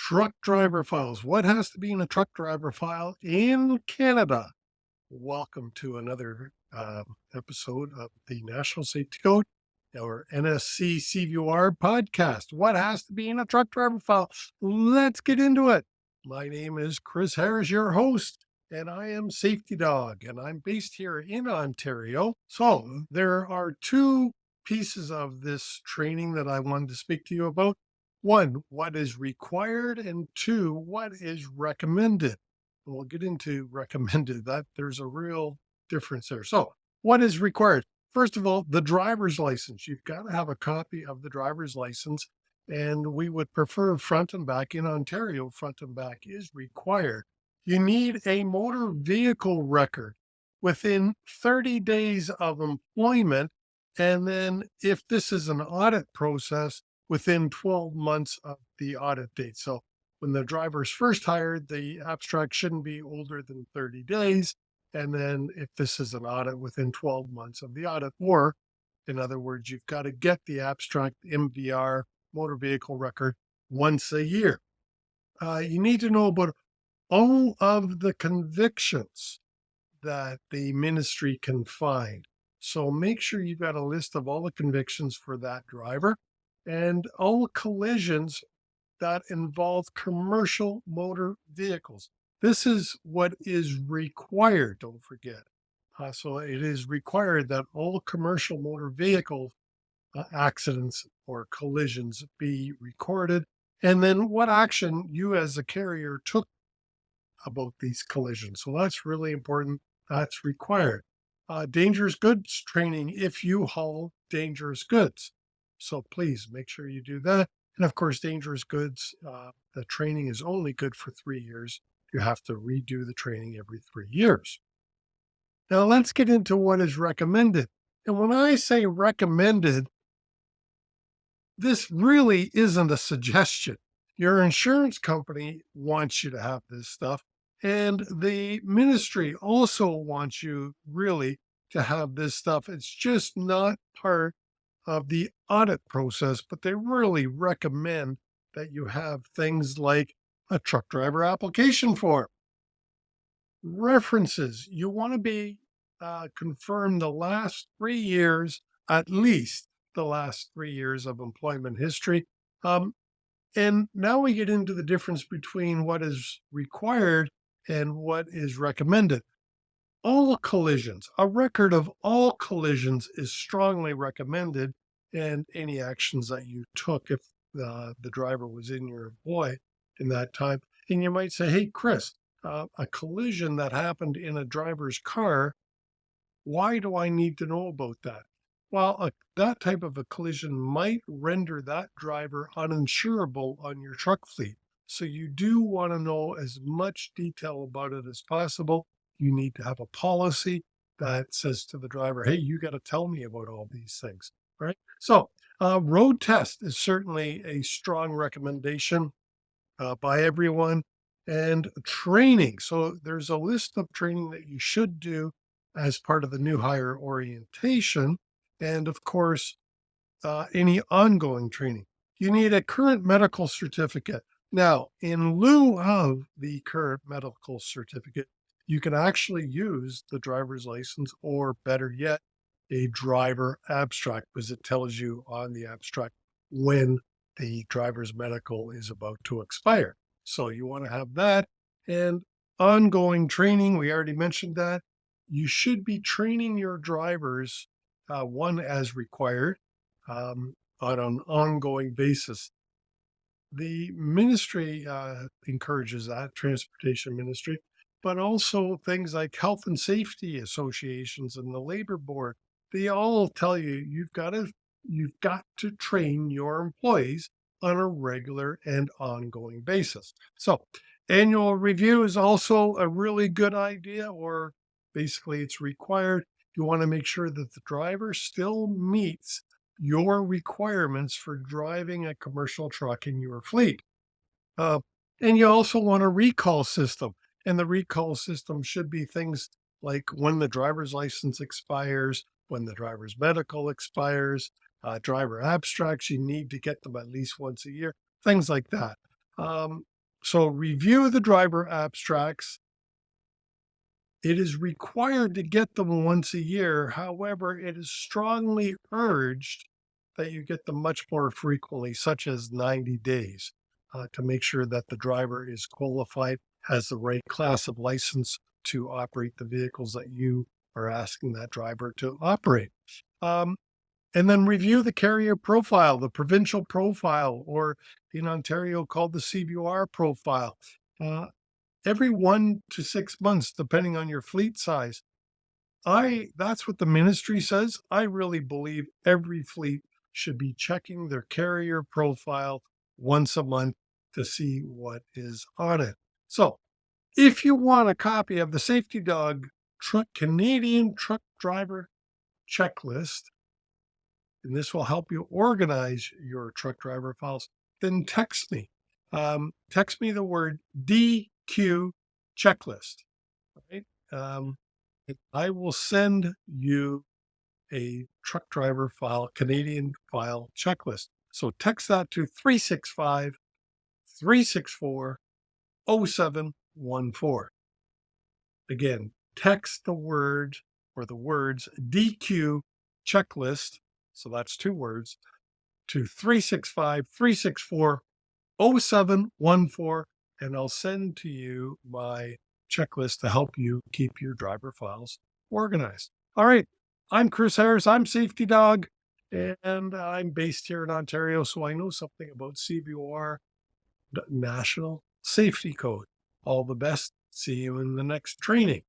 Truck driver files. What has to be in a truck driver file in Canada? Welcome to another episode of the National Safety Code or NSC CVOR podcast. What has to be in a truck driver file? Let's get into it. My name is Chris Harris, your host, and I am Safety Dawg, and I'm based here in Ontario. So there are two pieces of this training that I wanted to speak to you about. One, what is required, and two, what is recommended. And we'll get into recommended. That there's a real difference there. So, what is required? First of all, the driver's license. You've got to have a copy of the driver's license, and we would prefer front and back. In Ontario, front and back is required. You need a motor vehicle record within 30 days of employment. And then, if this is an audit process, within 12 months of the audit date. So when the driver's first hired, the abstract shouldn't be older than 30 days. And then if this is an audit, within 12 months of the audit, or in other words, you've got to get the abstract MVR, motor vehicle record, once a year. You need to know about all of the convictions that the ministry can find. So make sure you've got a list of all the convictions for that driver and all collisions that involve commercial motor vehicles. This is what is required, don't forget. So it is required that all commercial motor vehicle accidents or collisions be recorded, and then what action you as a carrier took about these collisions. So that's really important. That's required. Dangerous goods training if you haul dangerous goods. So please make sure you do that. And of course, dangerous goods, the training is only good for 3 years. You have to redo the training every 3 years. Now let's get into what is recommended. And when I say recommended, this really isn't a suggestion. Your insurance company wants you to have this stuff. And the ministry also wants you really to have this stuff. It's just not part of the audit process, but they really recommend that you have things like a truck driver application form. References, you want to be confirmed the last 3 years, at least the last 3 years of employment history. And now we get into the difference between what is required and what is recommended. All collisions, a record of all collisions is strongly recommended, and any actions that you took if the driver was in your employ in that time. And you might say, hey, Chris, a collision that happened in a driver's car, why do I need to know about that? Well, that type of a collision might render that driver uninsurable on your truck fleet. So you do want to know as much detail about it as possible. You need to have a policy that says to the driver, hey, you got to tell me about all these things, right? So road test is certainly a strong recommendation by everyone. And training. So there's a list of training that you should do as part of the new hire orientation. And of course, any ongoing training. You need a current medical certificate. Now, in lieu of the current medical certificate, you can actually use the driver's license, or better yet, a driver abstract, because it tells you on the abstract when the driver's medical is about to expire. So you want to have that. And ongoing training, we already mentioned that. You should be training your drivers, one as required, on an ongoing basis. The ministry encourages that, transportation ministry, but also things like health and safety associations and the labor board. They all tell you you've got to train your employees on a regular and ongoing basis. So annual review is also a really good idea, or basically it's required. You want to make sure that the driver still meets your requirements for driving a commercial truck in your fleet. And you also want a recall system. And the recall system should be things like when the driver's license expires, when the driver's medical expires, driver abstracts, you need to get them at least once a year, things like that. So review the driver abstracts. It is required to get them once a year. However, it is strongly urged that you get them much more frequently, such as 90 days, to make sure that the driver is qualified, has the right class of license to operate the vehicles that you are asking that driver to operate. Um, and then review the carrier profile, the provincial profile, or in Ontario called the CVOR profile. Uh, every 1 to 6 months, depending on your fleet size. That's what the ministry says. I really believe every fleet should be checking their carrier profile once a month to see what is on it. So if you want a copy of the Safety Dawg Canadian truck driver checklist, and this will help you organize your truck driver files, then text me. Text me the word DQ checklist. Right? I will send you a truck driver file, Canadian file checklist. So text that to 365 364 0714. Again, text the word or the words DQ checklist. So that's 2 words to 365 364 0714, and I'll send to you my checklist to help you keep your driver files organized. All right. I'm Chris Harris. I'm Safety Dawg, and I'm based here in Ontario, so I know something about CVOR, National Safety Code. All the best. See you in the next training.